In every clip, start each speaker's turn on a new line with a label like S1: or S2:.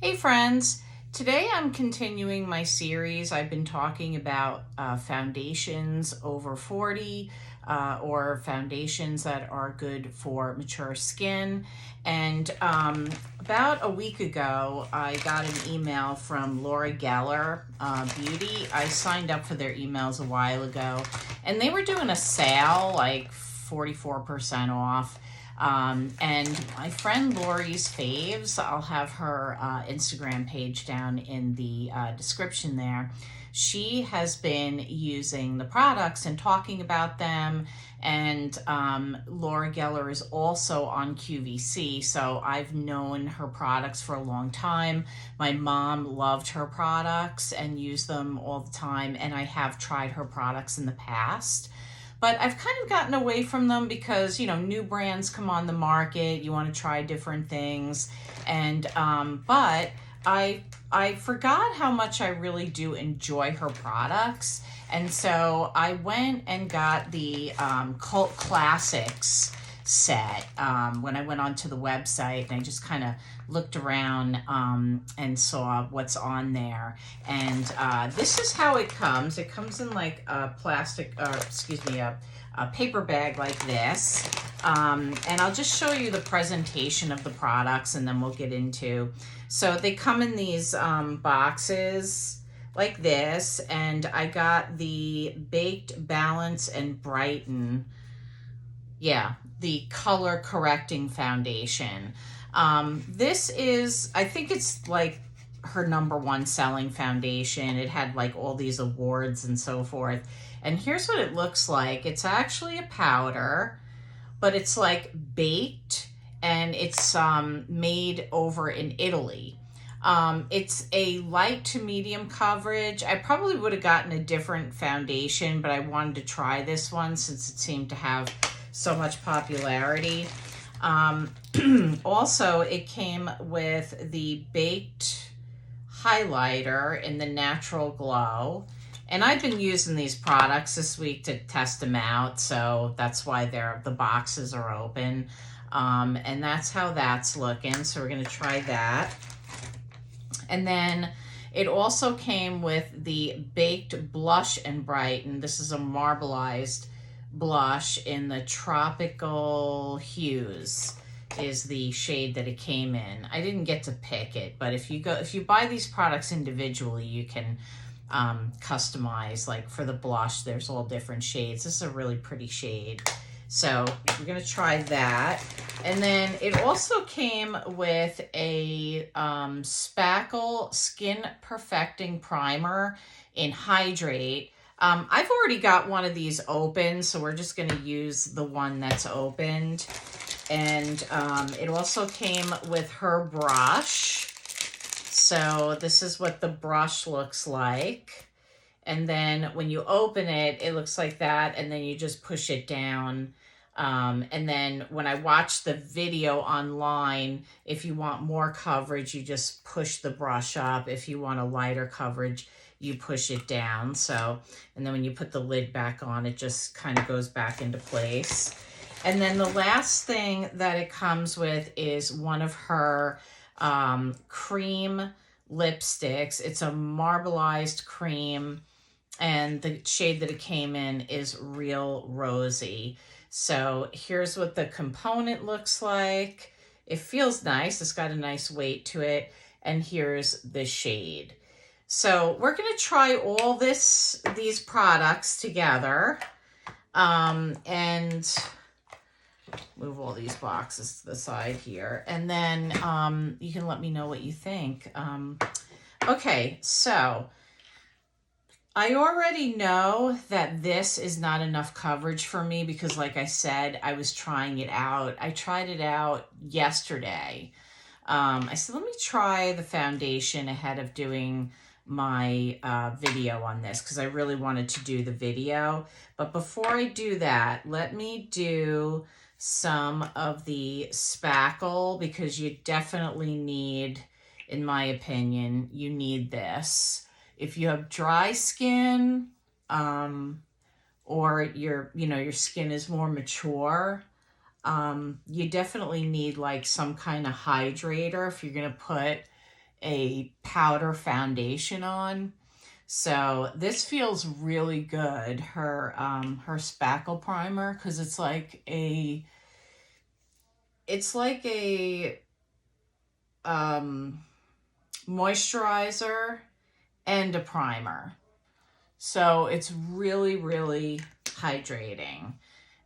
S1: Hey friends, today I'm continuing my series. I've been talking about foundations over 40 or foundations that are good for mature skin. And about a week ago, I got an email from Laura Geller Beauty. I signed up for their emails a while ago, and they were doing a sale, like 44% off. And my friend Lori's Faves, I'll have her Instagram page down in the description there. She has been using the products and talking about them. And Laura Geller is also on QVC, so I've known her products for a long time. My mom loved her products and used them all the time, and I have tried her products in the past. But I've kind of gotten away from them because, you know, new brands come on the market. You want to try different things. And, but I forgot how much I really do enjoy her products. And so I went and got the Cult Classics set when I went onto the website, and I just kind of looked around and saw what's on there. And this is how it comes. It comes in like a plastic, or excuse me, a paper bag like this. And I'll just show you the presentation of the products, and then we'll get into. So they come in these boxes like this, and I got the Baked, Balance, and Brighten. Yeah, the color correcting foundation. This is, I think it's like her #1 selling foundation. It had like all these awards and so forth. And here's what it looks like. It's actually a powder, but it's like baked, and it's made over in Italy. It's a light to medium coverage. I probably would have gotten a different foundation, but I wanted to try this one since it seemed to have so much popularity. Also, it came with the baked highlighter in the Natural Glow. And I've been using these products this week to test them out, so that's why the boxes are open. And that's how that's looking. So we're going to try that. And then it also came with the Baked Blush and Brighten. This is a marbleized blush in the Tropical Hues is the shade that it came in. I didn't get to pick it, but if you buy these products individually, you can customize. Like for the blush, there's all different shades. This is a really pretty shade. So we're gonna try that. And then it also came with a Spackle Skin Perfecting Primer in Hydrate. I've already got one of these open, so we're just gonna use the one that's opened. And it also came with her brush. So this is what the brush looks like. And then when you open it, it looks like that, and then you just push it down. And then when I watch the video online, if you want more coverage, you just push the brush up. If you want a lighter coverage, you push it down. So, and then when you put the lid back on, it just kind of goes back into place. And then the last thing that it comes with is one of her cream lipsticks. It's a marbleized cream, and the shade that it came in is Real Rosy. So here's what the component looks like. It feels nice. It's got a nice weight to it. And here's the shade. So we're going to try all these products together. And move all these boxes to the side here. And then you can let me know what you think. Okay, so I already know that this is not enough coverage for me because, like I said, I was trying it out. I tried it out yesterday. I said, let me try the foundation ahead of doing my video on this because I really wanted to do the video. But before I do that, let me do some of the spackle because you definitely need, in my opinion, you need this. If you have dry skin, or your skin is more mature, you definitely need like some kind of hydrator if you're going to put a powder foundation on. So this feels really good, her spackle primer, because it's like a um, moisturizer and a primer. So it's really, really hydrating.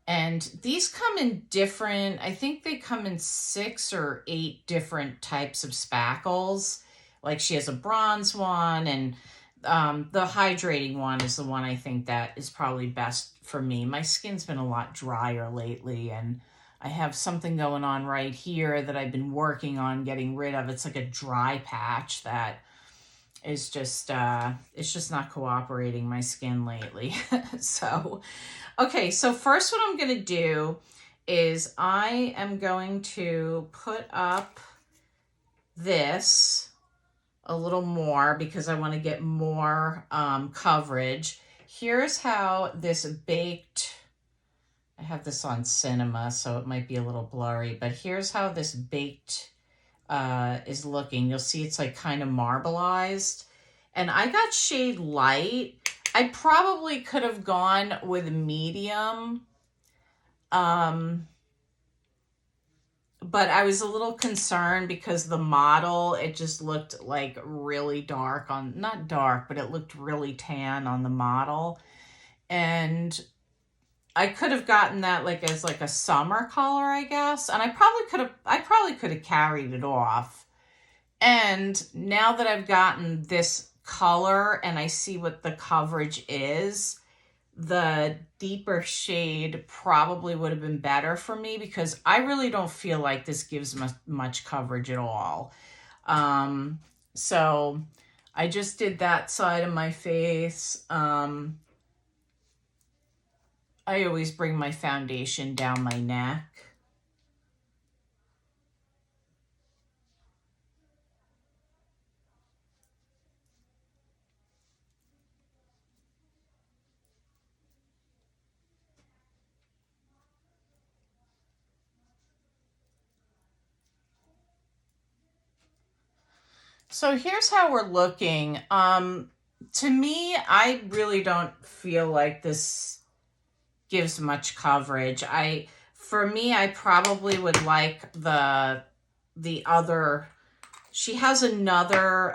S1: And these come in different, I think they come in 6 or 8 different types of spackles. Like she has a bronze one, and the hydrating one is the one I think that is probably best for me. My skin's been a lot drier lately, and I have something going on right here that I've been working on getting rid of. It's like a dry patch that is just, it's just not cooperating, my skin lately. So, okay, so first what I'm going to do is I am going to put up this a little more because I want to get more coverage. Here's how this baked, I have this on cinema, so it might be a little blurry, but here's how this baked is looking. You'll see it's like kind of marbleized. And I got shade light. I probably could have gone with medium. But I was a little concerned because the model, it just looked like really dark on, not dark, but it looked really tan on the model. And I could have gotten that like as like a summer color, I guess. And I probably could have carried it off. And now that I've gotten this color and I see what the coverage is, the deeper shade probably would have been better for me because I really don't feel like this gives much coverage at all. So I just did that side of my face. I always bring my foundation down my neck. So here's how we're looking. To me, I really don't feel like this gives much coverage. For me, I probably would like the other. She has another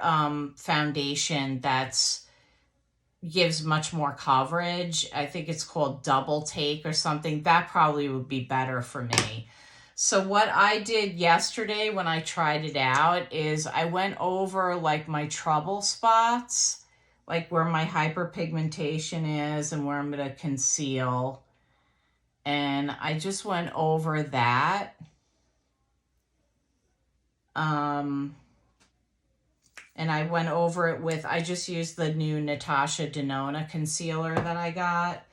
S1: foundation that's gives much more coverage. I think it's called Double Take or something. That probably would be better for me. So what I did yesterday when I tried it out is I went over like my trouble spots, like where my hyperpigmentation is and where I'm going to conceal. And I just went over that. And I went over it with, I just used the new Natasha Denona concealer that I got.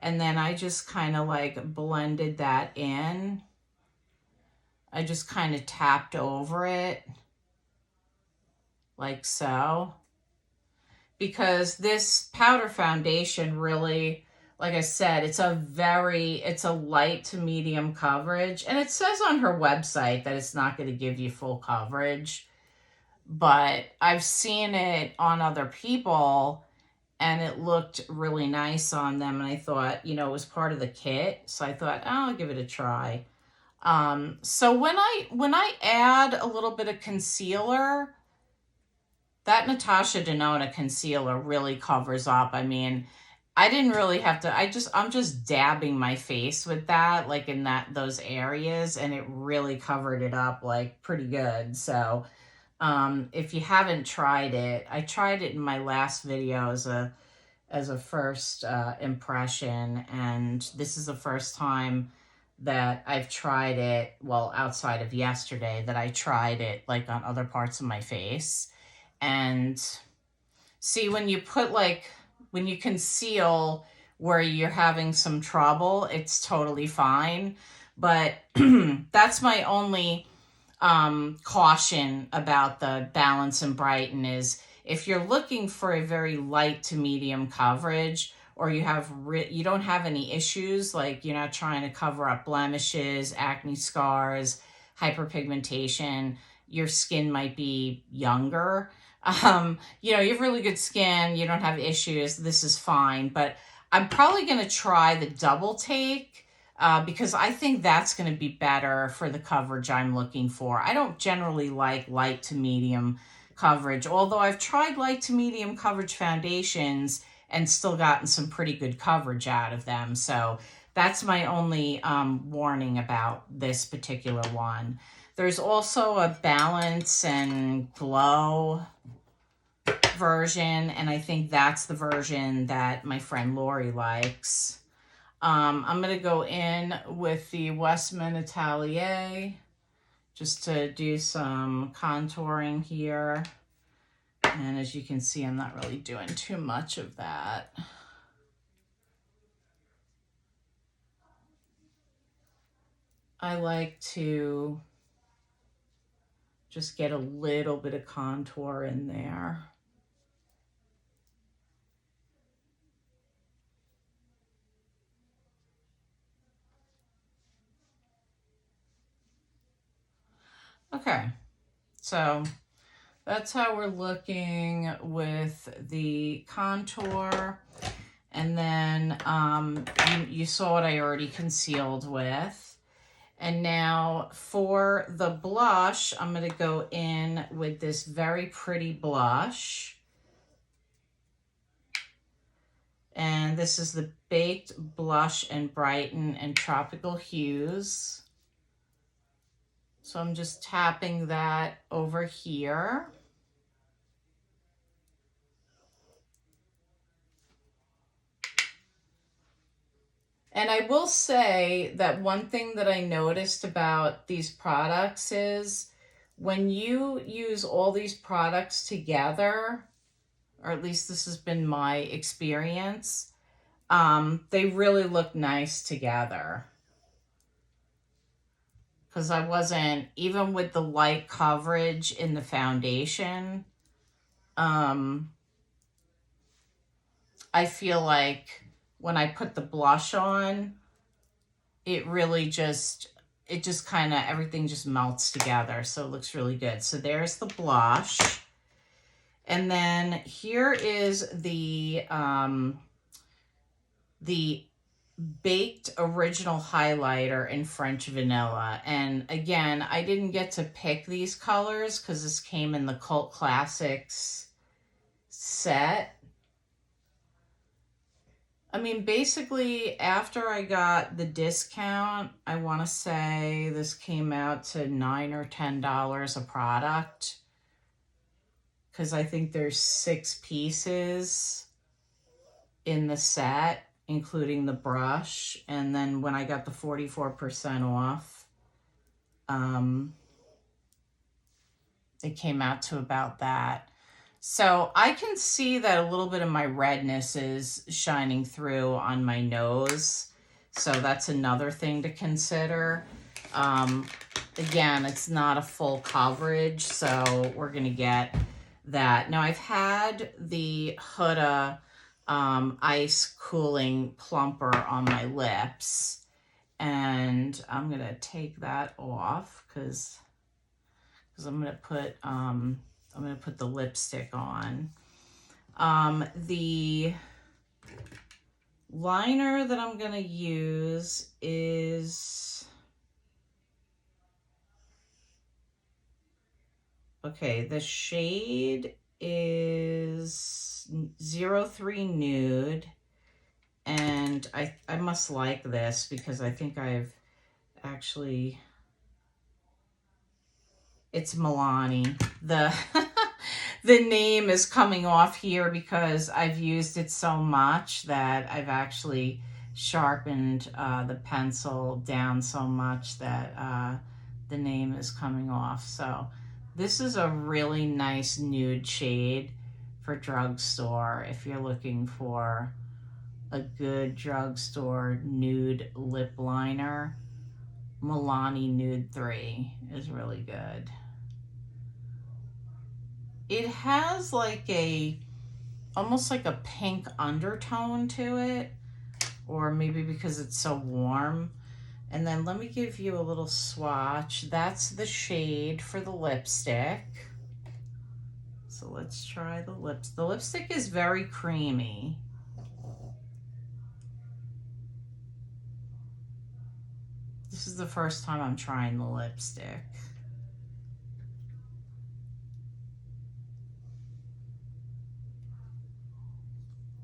S1: And then I just kind of like blended that in. I just kind of tapped over it like so. Because this powder foundation really, like I said, it's a light to medium coverage. And it says on her website that it's not going to give you full coverage. But I've seen it on other people and it looked really nice on them. And I thought, it was part of the kit. So I thought, I'll give it a try. So when I add a little bit of concealer, that Natasha Denona concealer really covers up. I mean, I didn't really have to, I'm just dabbing my face with that, like in those areas, and it really covered it up like pretty good. So, if you haven't tried it, I tried it in my last video as a first impression, and this is the first time that I've tried it, well, outside of yesterday, that I tried it like on other parts of my face. And see, when you conceal where you're having some trouble, it's totally fine. But that's my only caution about the Balance and Brighten is if you're looking for a very light to medium coverage, or you don't have any issues, like you're not trying to cover up blemishes, acne scars, hyperpigmentation, your skin might be younger. You know, you have really good skin, you don't have issues, this is fine. But I'm probably going to try the double take because I think that's going to be better for the coverage I'm looking for. I don't generally like light to medium coverage, although I've tried light to medium coverage foundations and still gotten some pretty good coverage out of them. So that's my only warning about this particular one. There's also a balance and glow version, and I think that's the version that my friend Lori likes. I'm going to go in with the Westman Atelier just to do some contouring here. And as you can see, I'm not really doing too much of that. I like to just get a little bit of contour in there. Okay, so that's how we're looking with the contour. And then you saw what I already concealed with. And now for the blush, I'm going to go in with this very pretty blush. And this is the Baked Blush and Brighten and Tropical Hues. So I'm just tapping that over here. And I will say that one thing that I noticed about these products is when you use all these products together, or at least this has been my experience, they really look nice together. Because I wasn't, even with the light coverage in the foundation, I feel like when I put the blush on, it really just, kind of, everything just melts together. So it looks really good. So there's the blush. And then here is the Baked Original Highlighter in French Vanilla. And again, I didn't get to pick these colors because this came in the Cult Classics set. I mean, basically, after I got the discount, I want to say this came out to $9 or $10 a product. Because I think there's 6 pieces in the set, including the brush. And then when I got the 44% off, it came out to about that. So I can see that a little bit of my redness is shining through on my nose. So that's another thing to consider. Again, it's not a full coverage, so we're going to get that. Now I've had the Huda Ice Cooling Plumper on my lips, and I'm going to take that off because I'm going to put the lipstick on. The liner that I'm going to use is, okay, the shade is 03 Nude, and I must like this because I think I've actually, it's Milani. The name is coming off here because I've used it so much that I've actually sharpened the pencil down so much that the name is coming off. So this is a really nice nude shade for drugstore if you're looking for a good drugstore nude lip liner. Milani Nude 3 is really good. It has like almost like a pink undertone to it, or maybe because it's so warm. And then let me give you a little swatch. That's the shade for the lipstick. So let's try the lips. The lipstick is very creamy. This is the first time I'm trying the lipstick.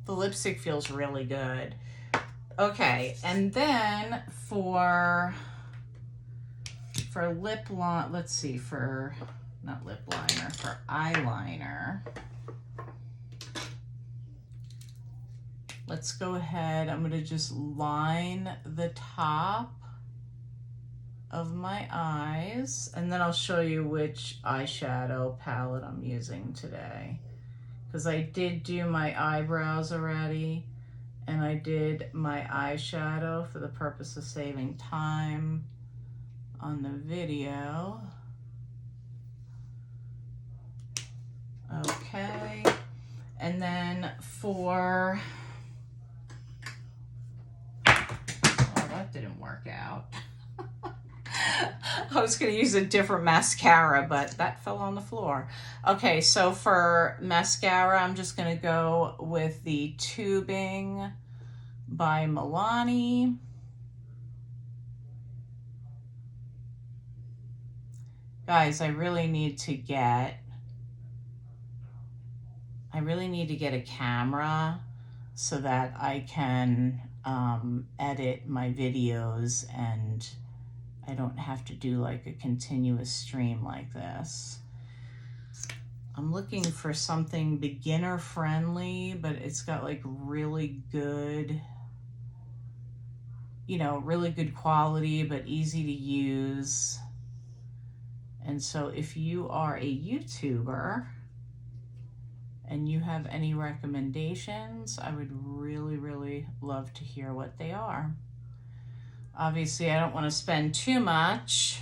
S1: The lipstick feels really good. Okay, and then for lip line, let's see, for, not lip liner, for eyeliner, let's go ahead. I'm gonna just line the top of my eyes, and then I'll show you which eyeshadow palette I'm using today, because I did do my eyebrows already and I did my eyeshadow for the purpose of saving time on the video. Okay, and then for, oh, that didn't work out. I was going to use a different mascara, but that fell on the floor. Okay, so for mascara, I'm just going to go with the Tubing by Milani. Guys, I really need to get a camera so that I can edit my videos and I don't have to do like a continuous stream like this. I'm looking for something beginner friendly, but it's got like really good, you know, really good quality, but easy to use. And so if you are a YouTuber and you have any recommendations, I would really, really love to hear what they are. Obviously, I don't want to spend too much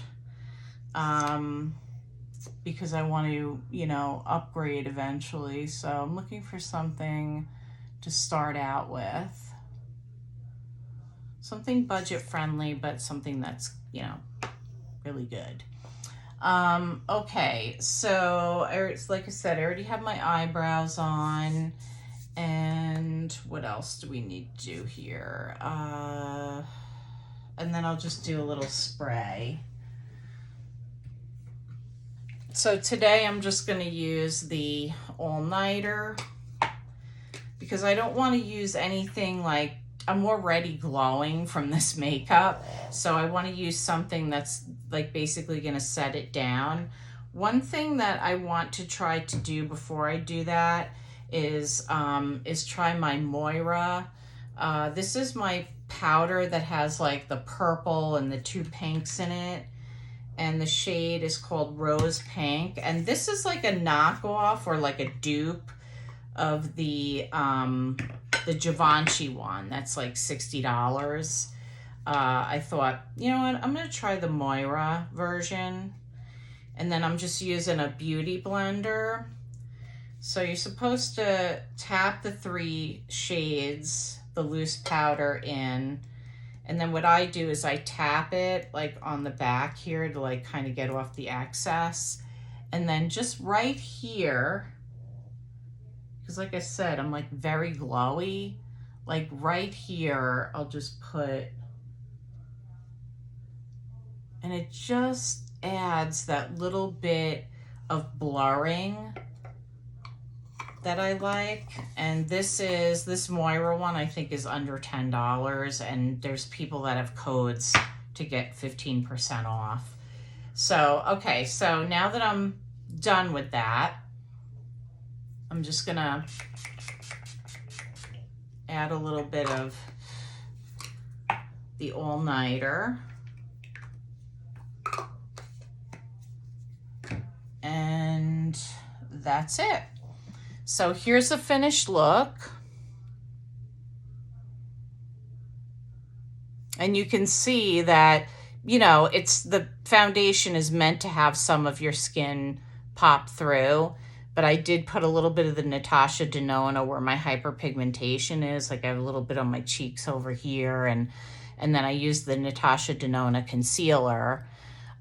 S1: because I want to, you know, upgrade eventually. So I'm looking for something to start out with. Something budget friendly, but something that's, you know, really good. Okay, so like I said, I already have my eyebrows on. And what else do we need to do here? And then I'll just do a little spray. So today I'm just going to use the all-nighter because I don't want to use anything like, I'm already glowing from this makeup. So I want to use something that's like basically going to set it down. One thing that I want to try to do before I do that is try my Moira. This is my powder that has like the purple and the two pinks in it, and the shade is called Rose Pink, and this is like a knockoff or like a dupe of the Givenchy one that's like $60. I thought, you know what, I'm gonna try the Moira version, and then I'm just using a beauty blender. So you're supposed to tap the 3 shades, the loose powder in, and then what I do is I tap it like on the back here to like kind of get off the excess, and then just right here, because like I said, I'm like very glowy, like right here I'll just put, and it just adds that little bit of blurring that I like. And this Moira one I think is under $10, and there's people that have codes to get 15% off. So okay, so now that I'm done with that, I'm just gonna add a little bit of the all-nighter, and that's it. So here's the finished look. And you can see that, you know, it's the foundation is meant to have some of your skin pop through, but I did put a little bit of the Natasha Denona where my hyperpigmentation is. Like I have a little bit on my cheeks over here, and And then I used the Natasha Denona concealer.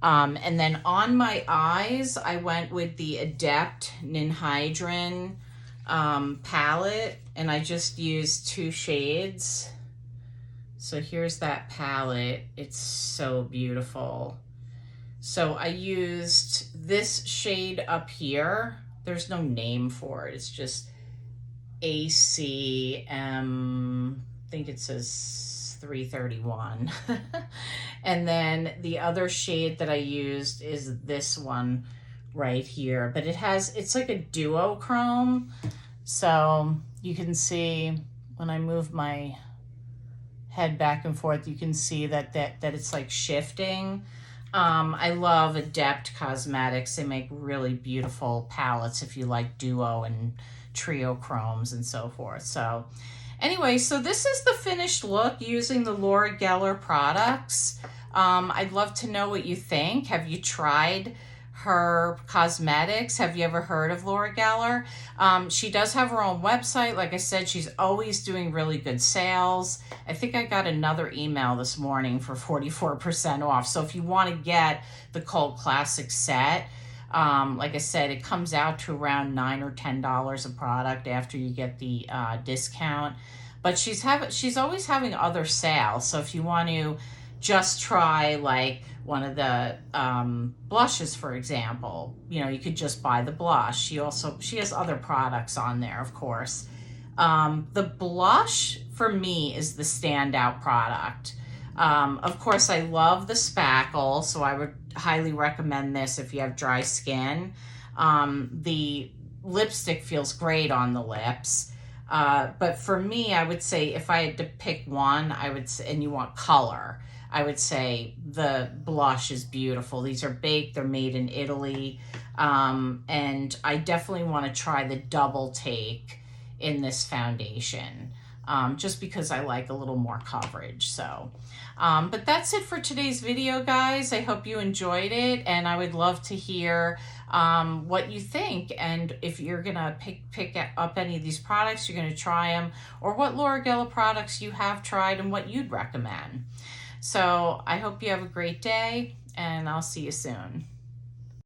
S1: And then on my eyes, I went with the Adept Ninhydrin palette, and I just used 2 shades. So here's that palette. It's so beautiful. So I used this shade up here. There's no name for it. It's just ACM, I think it says 331. And then the other shade that I used is this one right here. But it's like a duochrome. So you can see when I move my head back and forth, you can see that it's like shifting. I love Adept Cosmetics. They make really beautiful palettes if you like duo and trio chromes and so forth. So anyway, so this is the finished look using the Laura Geller products. I'd love to know what you think. Have you tried her cosmetics? Have you ever heard of Laura Geller? She does have her own website. Like I said, she's always doing really good sales. I think I got another email this morning for 44% off. So if you want to get the Cult Classic set, like I said, it comes out to around $9 or $10 a product after you get the discount. But she's always having other sales. So if you want to just try like one of the blushes, for example, you could just buy the blush. She has other products on there, of course. The blush for me is the standout product. Of course, I love the spackle, so I would highly recommend this if you have dry skin. The lipstick feels great on the lips. But for me, I would say if I had to pick one, and you want color, I would say the blush is beautiful. These are baked, they're made in Italy. And I definitely want to try the double take in this foundation, just because I like a little more coverage. So, but that's it for today's video, guys. I hope you enjoyed it, and I would love to hear what you think, and if you're gonna pick up any of these products, you're gonna try them, or what Laura Geller products you have tried and what you'd recommend. So I hope you have a great day, and I'll see you soon.